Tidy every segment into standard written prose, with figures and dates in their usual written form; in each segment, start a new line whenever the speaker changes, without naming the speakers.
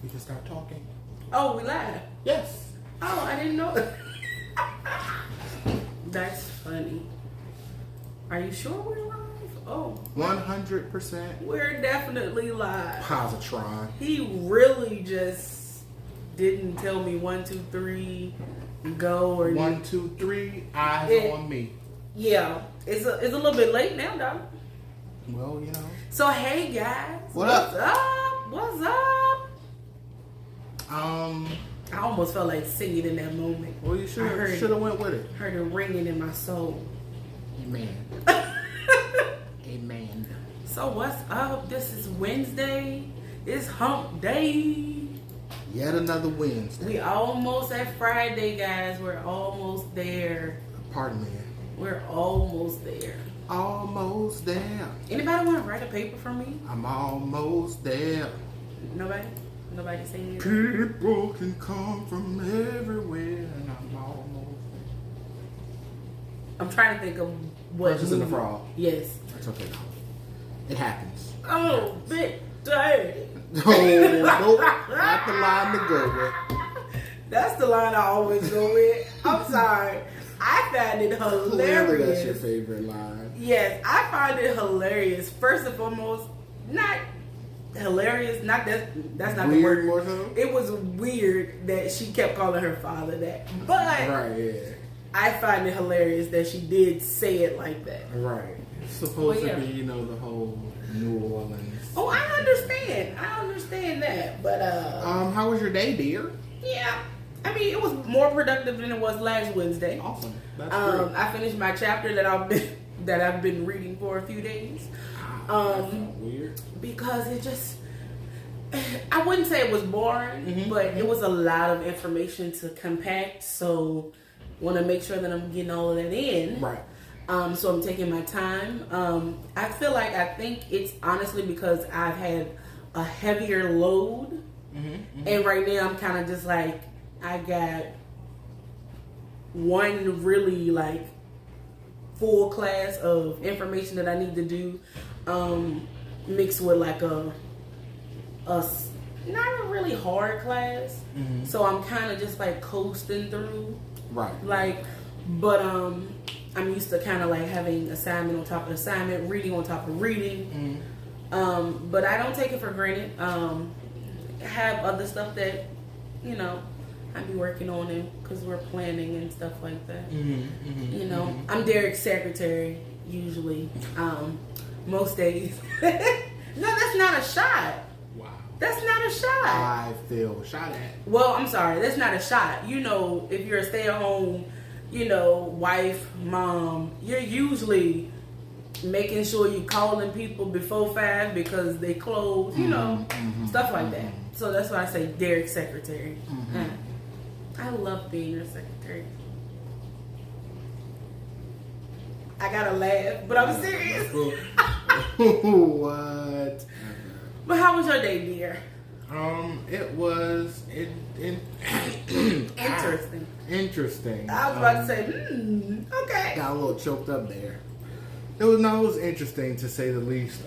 We can start talking.
Oh, we live?
Yes.
Oh, I didn't know. That's funny. Are you sure we're live? Oh.
100%
We're definitely live.
positron.
He really just didn't tell me 1, 2, 3, go or
1, 2, 3, eyes on me.
Yeah, it's a little bit late now, dog.
Well, you know.
So hey guys,
What's up?
What's up? I almost felt like singing in that moment.
Well, you should have went with it.
Heard it ringing in my soul.
Amen. Amen.
So what's up? This is Wednesday. It's hump day.
Yet another Wednesday.
We almost at Friday, guys. We're almost there.
Pardon me.
We're almost there.
Almost there.
Anybody want to write a paper for me?
I'm almost there.
Nobody? Nobody saying it?
People can come from everywhere, and I'm almost there.
I'm trying to think of what.
Princess and the Frog.
Yes.
That's okay. It happens.
Oh, big day.
Oh, nope. Not the line to go with.
That's the line I always go with. I'm sorry. I find it hilarious.
Clearly that's your favorite line.
Yes, I find it hilarious. First and foremost, not hilarious. Not that's not the word.
More so?
It was weird that she kept calling her father that. But
right, yeah.
I find it hilarious that she did say it like that.
Right. It's supposed to be, the whole New Orleans.
Oh, I understand. I understand that. But
how was your day, dear?
yeah. I mean, it was more productive than it was last Wednesday.
Awesome. That's great.
I finished my chapter that I've been reading for a few days.
That felt weird.
Because it just, I wouldn't say it was boring, but it was a lot of information to compact. So, want to make sure that I'm getting all of that in.
Right.
So I'm taking my time. I think it's honestly because I've had a heavier load, and right now I'm kind of just like, I got one really like full class of information that I need to do, mixed with like a not a really hard class. So I'm kind of just like coasting through.
Right.
But I'm used to kind of like having assignment on top of assignment, reading on top of reading. But I don't take it for granted. Have other stuff that, I be working on it because we're planning and stuff like that. I'm Derek's secretary usually, most days. No, that's not a shot.
Wow.
That's not a shot.
I feel shot at.
Well, I'm sorry, that's not a shot. If you're a stay-at-home, wife, mom, you're usually making sure you're calling people before 5 because they close, stuff like that. So that's why I say Derek's secretary. I love being your secretary. I gotta laugh, but I'm serious.
What?
But how was your day, dear?
It was
Interesting.
Interesting.
I was about to say, okay.
Got a little choked up there. It was interesting to say the least.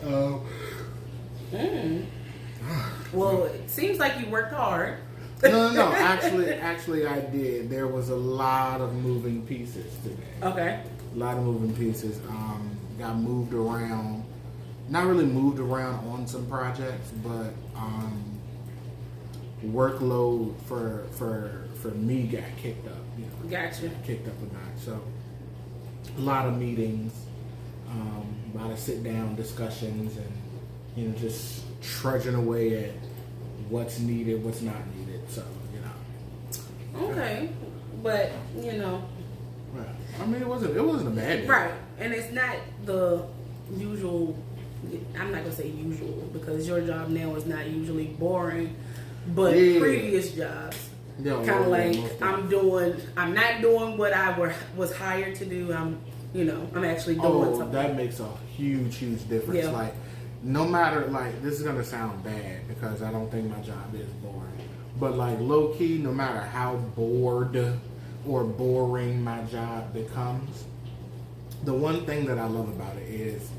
Well, it seems like you worked hard.
No. Actually, I did. There was a lot of moving pieces today.
Okay.
A lot of moving pieces. Got moved around. Not really moved around on some projects, but workload for me got kicked up.
Gotcha.
Kicked up a notch. So a lot of meetings, a lot of sit down discussions, and just trudging away at what's needed, what's not needed. So
Okay, but
Right. I mean, it wasn't a bad day.
Right, and it's not the usual. I'm not gonna say usual because your job now is not usually boring, but previous jobs, kind of like I'm not doing what I was hired to do. I'm actually doing something.
That makes a huge difference.
Yeah.
Like, no matter, this is gonna sound bad because I don't think my job is boring, but low key, no matter how bored or boring my job becomes, the one thing that I love about it is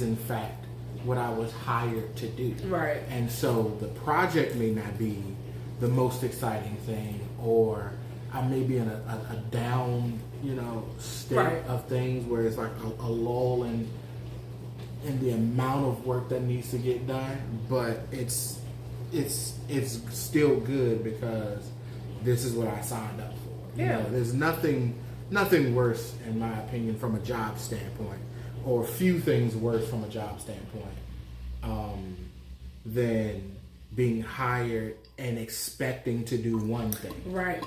in fact what I was hired to do.
Right.
And so the project may not be the most exciting thing, or I may be in a down, state
Right.
of things where it's like a lull in the amount of work that needs to get done, but it's still good because this is what I signed up for.
Yeah.
There's nothing worse, in my opinion, from a job standpoint, or few things worse from a job standpoint, than being hired and expecting to do one thing.
Right.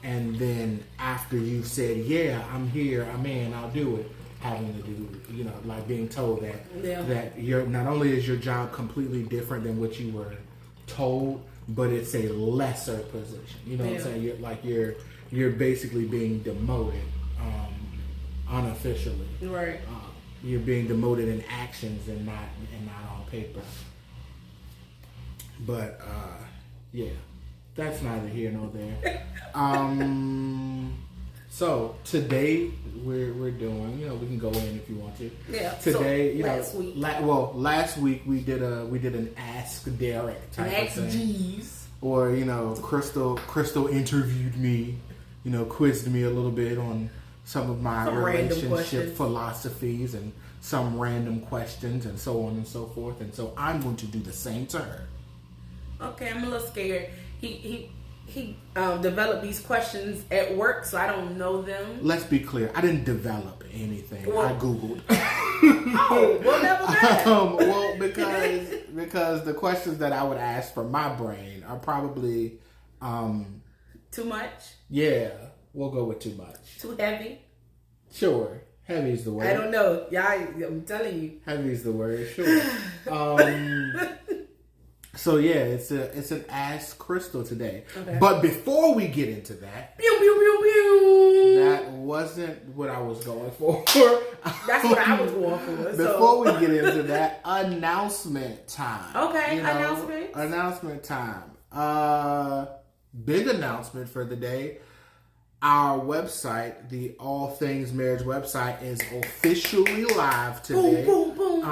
And then after you've said, yeah, I'm here, I'm in, I'll do it, having to do, like being told that you're, not only is your job completely different than what you were told, but it's a lesser position. You know what I'm saying? You're basically being demoted, unofficially.
Right.
You're being demoted in actions and not on paper. But yeah, that's neither here nor there. So today we're doing, we can go in if you want to.
Yeah.
Today,
so
last week we did an Ask Derek type of thing.
Jeez.
Or Crystal interviewed me, quizzed me a little bit on some of my relationship philosophies and some random questions and so on and so forth. And so I'm going to do the same to her.
Okay, I'm a little scared. He developed these questions at work, so I don't know them.
Let's be clear. I didn't develop anything.
Well,
I Googled.
Oh, well, never mind.
Because the questions that I would ask from my brain are probably
Too much?
Yeah, we'll go with too much.
Too heavy?
Sure. Heavy is the word.
I don't know. Yeah, I'm telling you.
Heavy is the word. Sure. So yeah, it's an Ask Crystal today. Okay. But before we get into that,
pew pew pew pew.
That wasn't what I was going for.
That's what I was going for.
Before we get into that, announcement time.
Okay,
announcement time. Big announcement for the day. Our website, the All Things Marriage website, is officially live today.
Boom, boom, boom,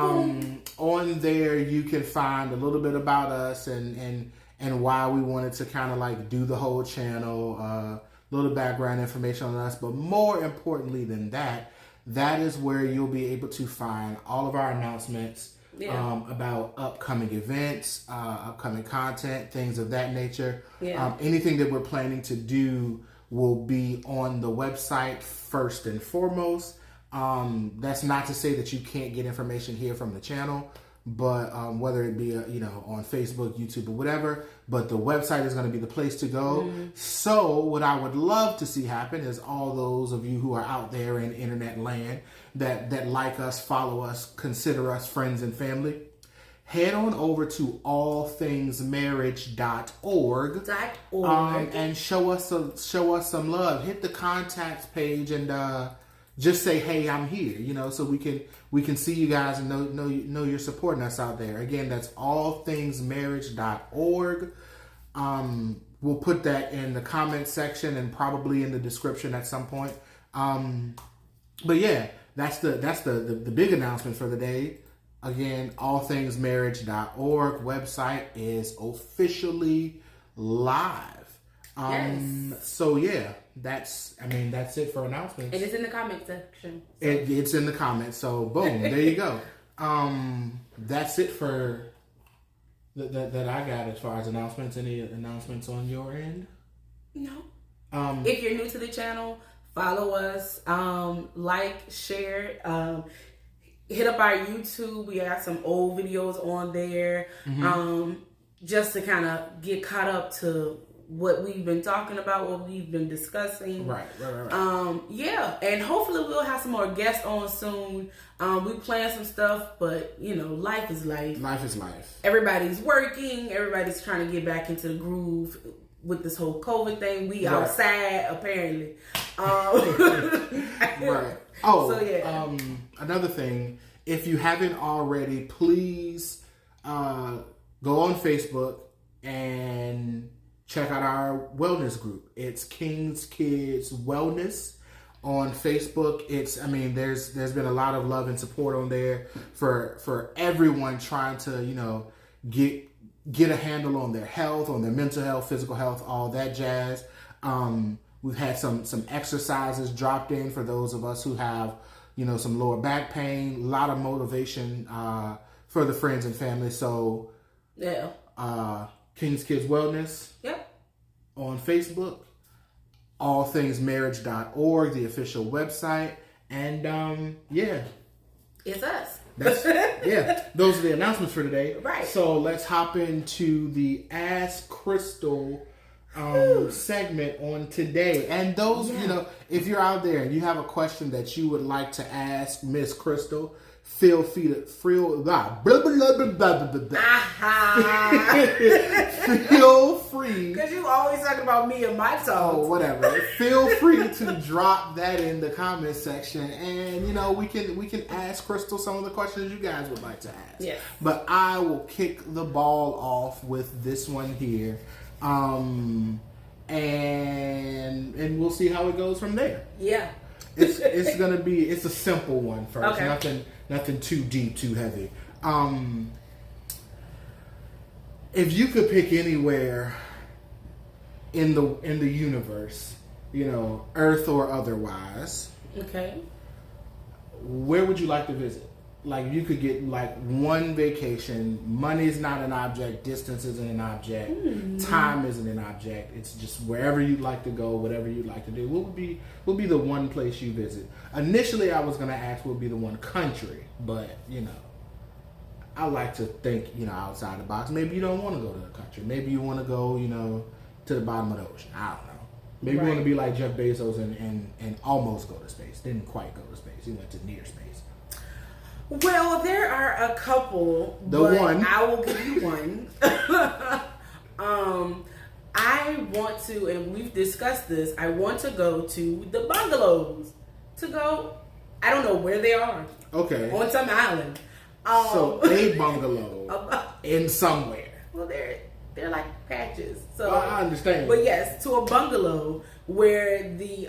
boom.
On there, you can find a little bit about us and why we wanted to kind of like do the whole channel, a little background information on us. But more importantly than that, that is where you'll be able to find all of our announcements about upcoming events, upcoming content, things of that nature. Anything that we're planning to do will be on the website first and foremost. That's not to say that you can't get information here from the channel, but whether it be on Facebook, YouTube, or whatever, but the website is going to be the place to go. Mm-hmm. So what I would love to see happen is all those of you who are out there in internet land that like us, follow us, consider us friends and family, head on over to allthingsmarriage.org and show us some love. Hit the contacts page and just say, hey, I'm here, so we can see you guys and know you're supporting us out there. Again, that's allthingsmarriage.org. We'll put that in the comment section and probably in the description at some point. But yeah, that's the big announcement for the day. Again, allthingsmarriage.org website is officially live. So yeah, that's it for announcements.
And it's in the comment section.
So. It's in the comments. So boom, there you go. That's it for that I got as far as announcements. Any announcements on your end?
No. If you're new to the channel, follow us. Like, share. Hit up our YouTube. We have some old videos on there. Mm-hmm. Just to kind of get caught up to what we've been talking about, what we've been discussing.
Right.
Yeah, and hopefully we'll have some more guests on soon. We plan some stuff, but life is life.
Life is life.
Everybody's working. Everybody's trying to get back into the groove with this whole COVID thing. We outside apparently.
Right. Oh, so yeah. Another thing, if you haven't already, please go on Facebook and check out our wellness group. It's King's Kids Wellness on Facebook. There's been a lot of love and support on there for everyone trying to, get a handle on their health, on their mental health, physical health, all that jazz. We've had some exercises dropped in for those of us who have, some lower back pain. A lot of motivation for the friends and family. So,
yeah.
King's Kids Wellness.
Yep.
On Facebook. allthingsmarriage.org, the official website. And,
It's us.
Those are the announcements for today.
Right.
So let's hop into the Ask Crystal segment on today. And those, if you're out there and you have a question that you would like to ask Miss Crystal, feel free to feel free.
Because you always talking about me and my talk.
Oh, whatever. Feel free to drop that in the comment section, and we can ask Crystal some of the questions you guys would like to ask.
Yes.
But I will kick the ball off with this one here, and we'll see how it goes from there.
Yeah.
It's a simple one first. Okay. Nothing too deep, too heavy. If you could pick anywhere in the universe, Earth or otherwise,
okay,
where would you like to visit? Like, you could get one vacation. Money is not an object. Distance isn't an object. Time isn't an object. It's just wherever you'd like to go, whatever you'd like to do. What would be the one place you visit? Initially, I was going to ask what would be the one country, but I like to think outside the box. Maybe you don't want to go to the country. Maybe you want to go to the bottom of the ocean. I don't know. Maybe you want to be like Jeff Bezos and almost go to space. Didn't quite go to space. He went to near space.
Well, there are a couple.
One.
I will give you one. I want to, and we've discussed this, I want to go to the Bungalows. I don't know where they are.
Okay.
On some island.
So a bungalow in somewhere.
Well, they're like patches. So
I understand.
But yes, to a bungalow where the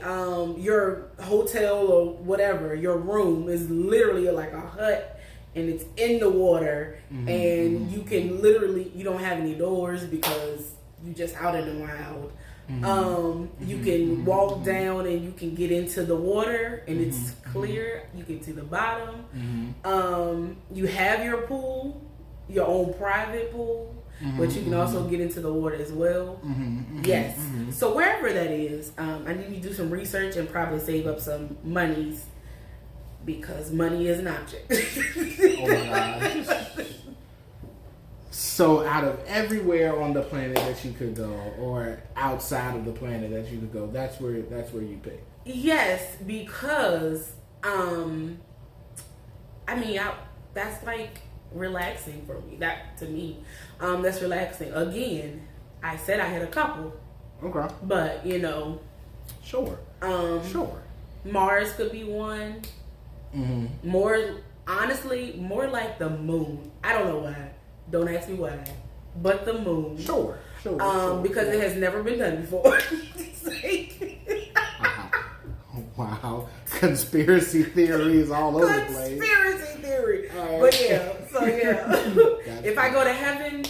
your hotel or whatever, your room is literally like a hut and it's in the water, and you can literally, you don't have any doors because you just out in the wild. You can walk down and you can get into the water and it's clear. You can see the bottom. You have your pool, your own private pool, but you can also get into the water as well. Yes. So wherever that is, I need to do some research and probably save up some monies because money is an object.
Oh my God. So out of everywhere on the planet that you could go, or outside of the planet that you could go, that's where you pick.
Yes, because that's like relaxing for me. That to me, that's relaxing. Again, I said I had a couple.
Okay.
But
Sure. Sure.
Mars could be one. More like the moon. I don't know why. Don't ask me why. But the moon.
Sure.
Because it has never been done before.
Wow. Conspiracy theories all over the place.
Conspiracy theory.
Right.
But if I go to heaven,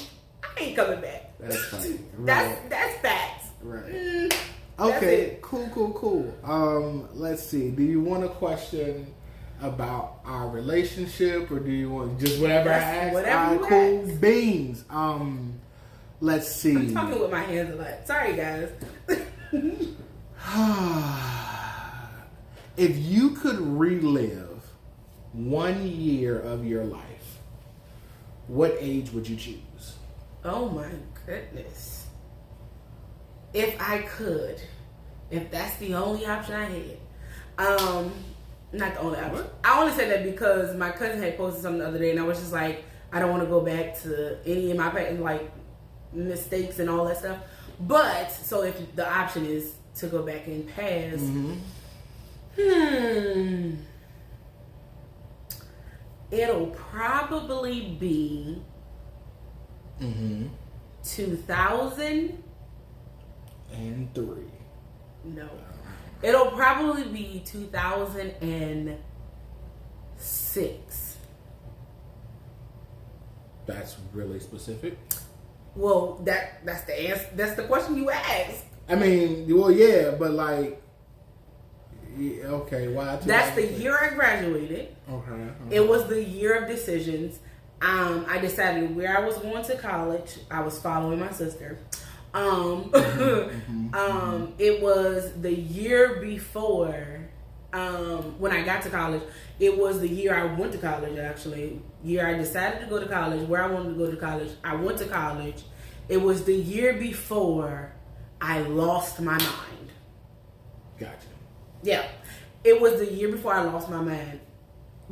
I ain't coming back.
That's funny. Right.
That's facts.
Right. Okay. Cool. Let's see. Do you want a question about our relationship, or do you want just whatever I ask?
Whatever.
Cool beans. Let's see.
I'm talking with my hands a lot. Sorry, guys.
If you could relive 1 year of your life, what age would you choose?
Oh my goodness. If I could. If that's the only option I had. Not the only option. I only said that because my cousin had posted something the other day and I was just like, I don't want to go back to any of my mistakes and all that stuff. But, so if the option is to go back and pass, it'll probably be 2003.
And 3.
No. It'll probably be 2006.
That's really specific.
Well, that's the answer. That's the question you asked.
I mean, well, yeah, but like, yeah, okay, why?
That's the year I graduated.
Okay.
It was the year of decisions. I decided where I was going to college. I was following my sister. It was the year before when I got to college. It was the year I went to college, actually. Year I decided to go to college, where I wanted to go to college. I went to college. It was the year before I lost my mind.
Gotcha.
Yeah. It was the year before I lost my mind.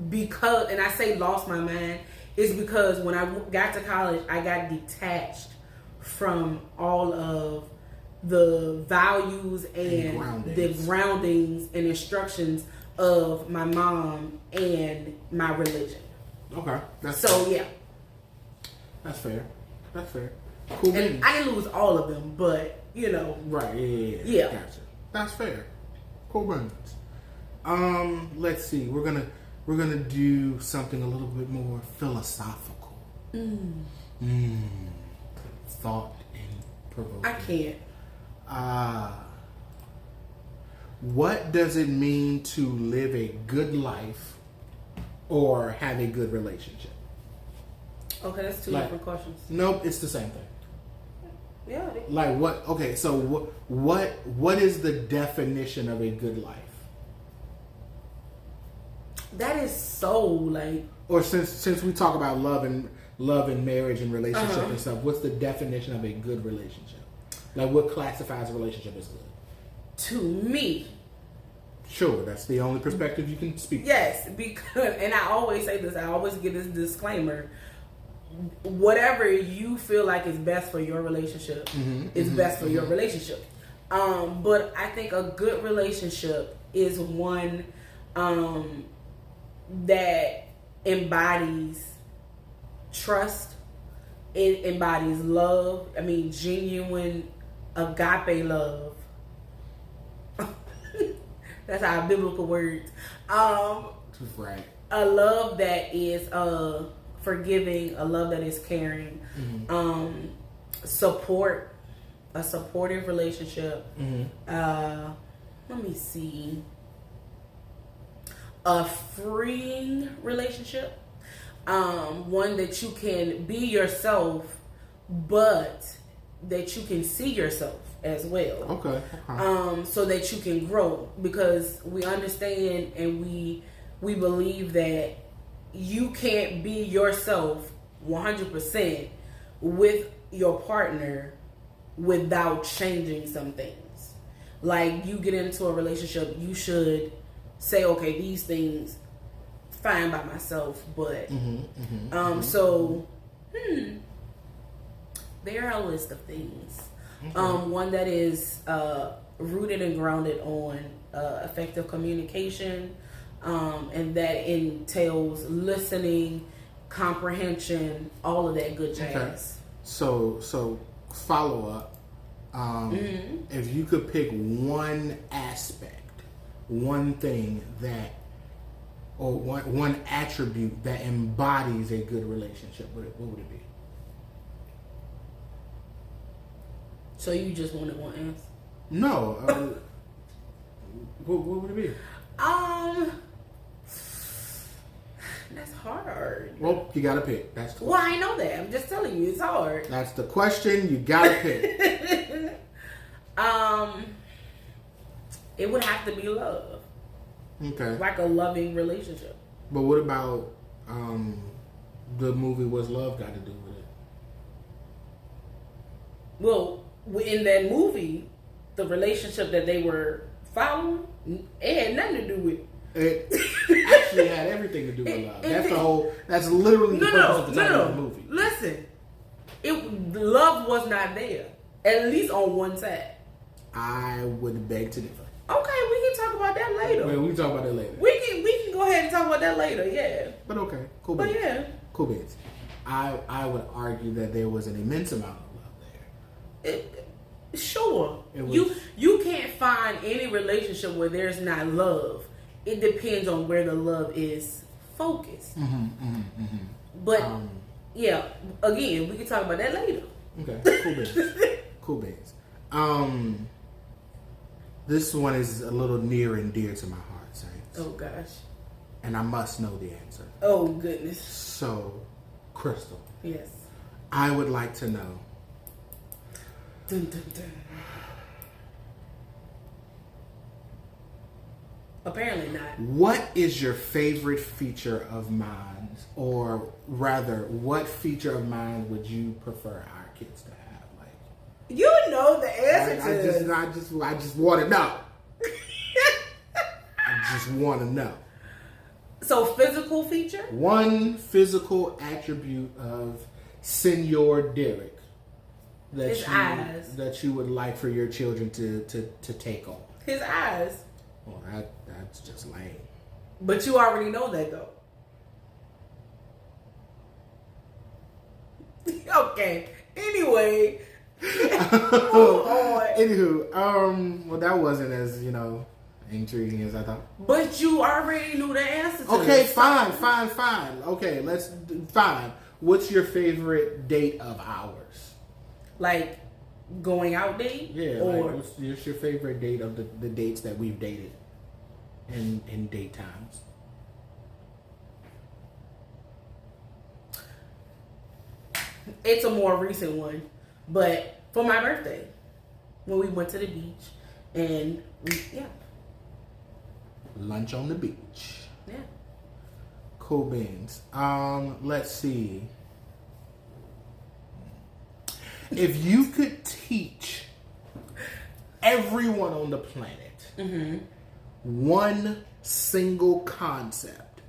Because, and I say lost my mind, is because when I got to college, I got detached from all of the values and the groundings and instructions of my mom and my religion.
Okay.
Yeah.
That's fair. That's fair. Cool.
And I didn't lose all of them, but you know.
Right. Yeah. Gotcha. That's fair. Cool beans. Let's see. We're gonna do something a little bit more philosophical. Thought and provoking.
I can't.
What does it mean to live a good life or have a good relationship?
Okay, that's two different questions.
Nope, it's the same thing.
Yeah.
Like what? Okay, so what is the definition of a good life?
That is so like.
Or since we talk about love and marriage and relationship and stuff, what's the definition of a good relationship? Like what classifies a relationship as good?
To me.
Sure, that's the only perspective you can speak.
Yes, because, and I always say this, I always give this disclaimer. Whatever you feel like is best for your relationship is best for your relationship. But I think a good relationship is one that embodies trust. It embodies love. I mean, genuine agape love. That's our biblical words.
Right.
A love that is forgiving, a love that is caring, support, a supportive relationship. Let me see. A freeing relationship. One that you can be yourself, but that you can see yourself as well.
Okay.
So that you can grow, because we understand and we believe that you can't be yourself 100% with your partner without changing some things. Like, you get into a relationship, you should say, okay, these things fine by myself, but there are a list of things. One that is rooted and grounded on effective communication, and that entails listening, comprehension, all of that good jazz.
Okay. So follow up. If you could pick one aspect, one thing that, or one attribute that embodies a good relationship, what would it be?
So you just wanted one answer?
No. What would it be?
That's hard.
Well, you gotta pick. That's the
well, I know that. I'm just telling you, it's hard.
That's the question. You gotta pick.
It would have to be love.
Okay.
Like a loving relationship.
But what about the movie What's Love Got to Do with it?
Well, in that movie, the relationship that they were following, it had nothing to do with
it. Actually had everything to do with love. That's literally the purpose of the title of the movie.
Listen, love was not there. At least on one side.
I would beg to differ.
Okay, we can talk about that later.
Well, we can talk about that later.
We can go ahead and talk about that later, yeah.
But okay, cool.
But yeah.
Cool beans. I would argue that there was an immense amount of love there.
Sure. You can't find any relationship where there's not love. It depends on where the love is focused. But yeah, again, we can talk about that later.
Okay, cool beans. Cool beans. This one is a little near and dear to my heart, Saints.
Oh gosh.
And I must know the answer.
Oh goodness.
So, Crystal.
Yes.
I would like to know.
Dun, dun, dun. Apparently not.
What is your favorite feature of mine? Or rather, what feature of mine would you prefer our kids to have? Like,
you know the answer to this.
I just want to know. I just want to know.
So, physical feature?
One physical attribute of Senor Derek that you would like for your children to take on.
His eyes.
Well, that's just lame.
But you already know that, though. Okay. Anyway.
Anywho, well, that wasn't as, intriguing as I thought.
But you already knew the answer to
Okay,
this.
fine. Okay, fine. What's your favorite date of ours?
Like, going out date?
Yeah,
or
what's your favorite date of the dates that we've dated in date times?
it's a more recent one. But for my birthday, when we went to the beach and
Lunch on the beach.
Yeah.
Cool beans. Let's see. If you could teach everyone on the planet one single concept,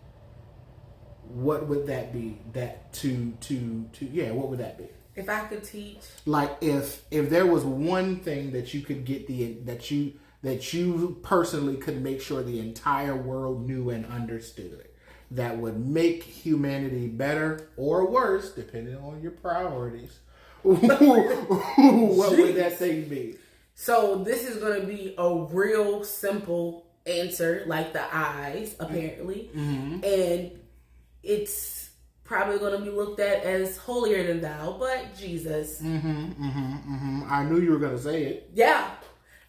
what would that be? What would that be?
If I could teach,
like if there was one thing that you could get that you personally could make sure the entire world knew and understood, that would make humanity better or worse, depending on your priorities, what would that thing be?
So this is going to be a real simple answer, like the eyes, apparently. And it's probably going to be looked at as holier than thou, but Jesus.
I knew you were going to say it.
Yeah.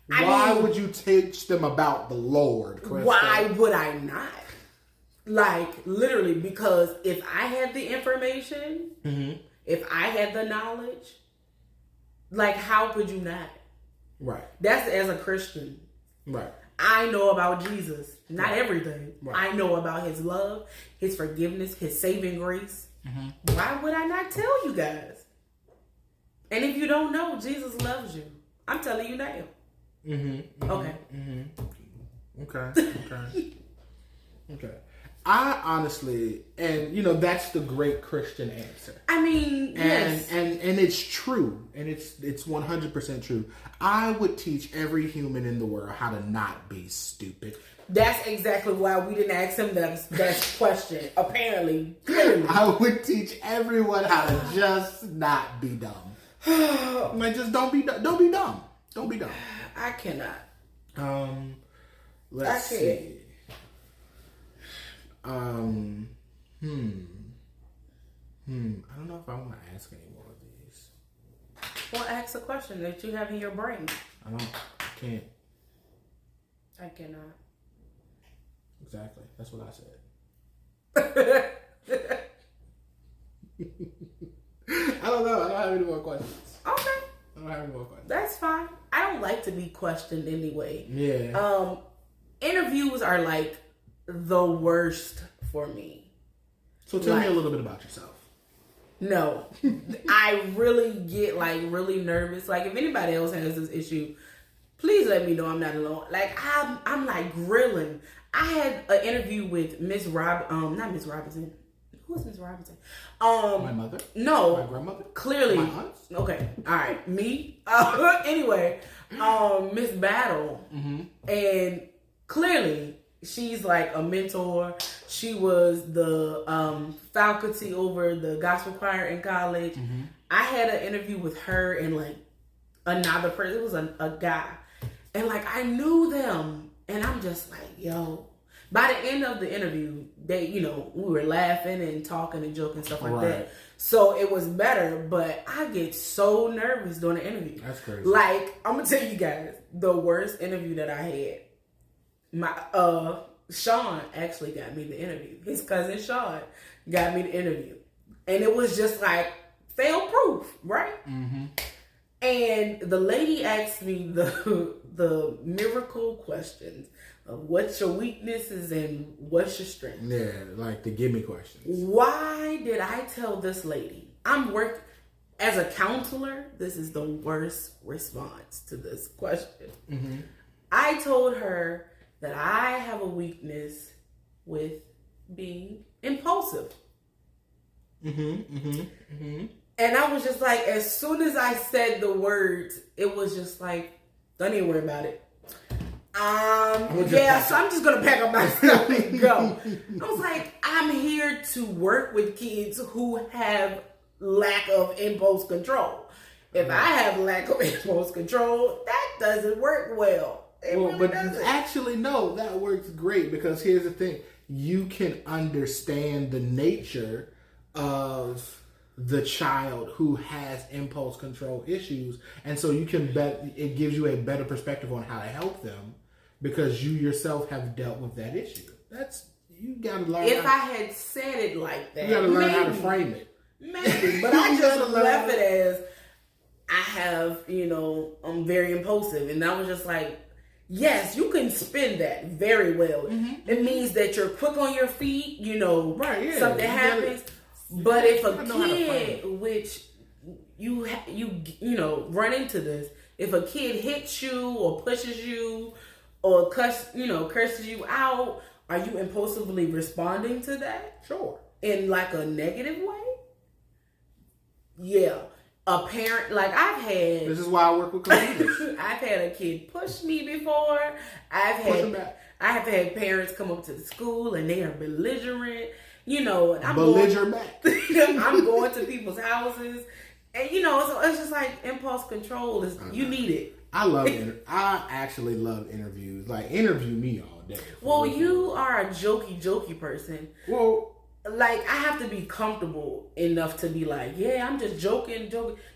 Why would you teach them about the Lord, Krista?
Why would I not? Like, literally, because if I had the information, if I had the knowledge, like, how could you not?
Right.
That's as a Christian.
Right.
I know about Jesus. Not everything.
Right.
I know about his love, his forgiveness, his saving grace. Why would I not tell you guys? And if you don't know, Jesus loves you. I'm telling you now. Okay.
Okay. I honestly, and that's the great Christian answer.
I mean, yes.
And it's true. And it's 100% true. I would teach every human in the world how to not be stupid.
That's exactly why we didn't ask him that question. Apparently. Clearly.
I would teach everyone how to just not be dumb. Like, just don't be dumb. Don't be dumb. Don't be dumb.
I cannot.
Let's see. I don't know if I want to ask any more of these.
Well, ask a question that you have in your brain.
I can't.
I cannot.
Exactly. That's what I said. I don't know. I don't have any more questions.
Okay.
I don't have any more questions.
That's fine. I don't like to be questioned anyway.
Yeah.
Interviews are like the worst for me.
So tell me a little bit about yourself.
No. I really get really nervous. Like, if anybody else has this issue, please let me know I'm not alone. Like, I'm like grilling. I had an interview with not Miss Robinson. Who is Miss Robinson?
My mother?
No.
My grandmother?
Clearly.
My aunts?
Okay. All right. Me? Anyway, Miss Battle. And clearly, she's like a mentor. She was the faculty over the gospel choir in college. I had an interview with her and like another person. It was a guy. And like I knew them. And I'm just like, yo. By the end of the interview, they, we were laughing and talking and joking and stuff like that. So it was better, but I get so nervous during the interview.
That's crazy.
Like, I'm gonna tell you guys, the worst interview that I had, my Sean actually got me the interview. His cousin Sean got me the interview. And it was just like fail proof, right? Mm-hmm. And the lady asked me the miracle questions of what's your weaknesses and what's your strength.
Yeah, like the gimme questions.
Why did I tell this lady? As a counselor, this is the worst response to this question. Mm-hmm. I told her that I have a weakness with being impulsive. Mm-hmm, mm-hmm, mm-hmm. And I was just like, as soon as I said the words, it was just like, don't even worry about it. So I'm just gonna pack up my stuff and go. I was like, I'm here to work with kids who have lack of impulse control. If I have lack of impulse control, that doesn't work well. It really doesn't.
Actually, no, that works great because here's the thing: you can understand the nature of the child who has impulse control issues, and so you can it gives you a better perspective on how to help them. Because you yourself have dealt with that issue. You gotta learn.
If I had said it like that,
you gotta learn how to frame it.
Maybe, but I just left it as I have, I'm very impulsive, and I was just like, yes, you can spin that very well. Mm-hmm. It means that you're quick on your feet.
Right? Yeah.
Something happens. But if a kid, which you run into this, if a kid hits you or pushes you. Or curses you out, are you impulsively responding to that?
Sure.
In like a negative way? Yeah. A parent, like I've had...
This is why I work with computers.
I've had a kid push me before. I have had parents come up to the school and they are belligerent. And I'm going to people's houses. And, so it's just like impulse control you need it.
I actually love interviews. Like, interview me all day.
Well, you are a jokey person.
Well,
like I have to be comfortable enough to be like, yeah, I'm just joking.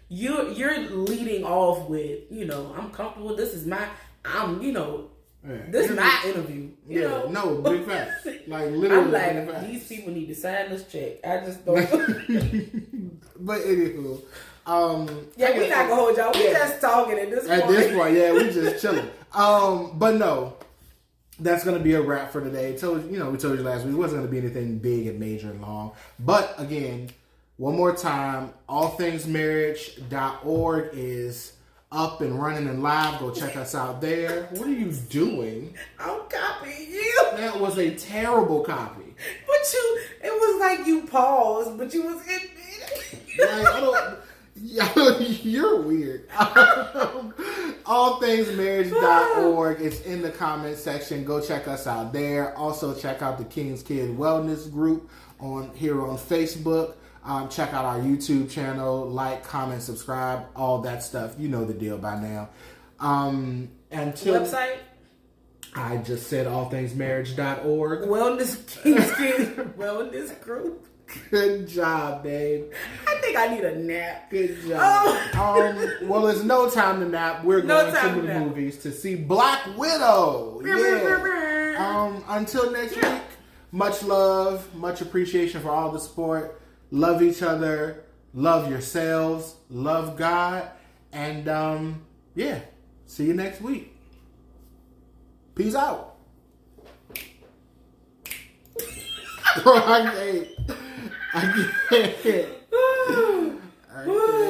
You're leading off with, I'm comfortable. This is my, this is my interview.
No, big facts. Like literally,
I'm like, these people need to sign this check. I just don't.
But anywho.
We're not gonna hold y'all. We're just talking at this point.
At this point, yeah, we just chilling. But no, that's gonna be a wrap for today. We told you last week it wasn't gonna be anything big and major and long. But again, one more time, allthingsmarriage.org is up and running and live. Go check us out there. What are you doing?
I'm copying you.
That was a terrible copy.
But it was like you paused, but you was in it.
You're weird. Allthingsmarriage.org. It's in the comments section. Go check us out there. Also check out the King's Kid Wellness Group here on Facebook. Check out our YouTube channel. Like, comment, subscribe, all that stuff. You know the deal by now. Until
website?
I just said allthingsmarriage.org.
King's Kid Wellness Group.
Good job, babe.
I think I need a nap.
Good job. Well, it's no time to nap. We're going to the movies to see Black Widow. Yeah. Until next week, much love, much appreciation for all the support. Love each other. Love yourselves. Love God. And, see you next week. Peace out. Bro, I can't.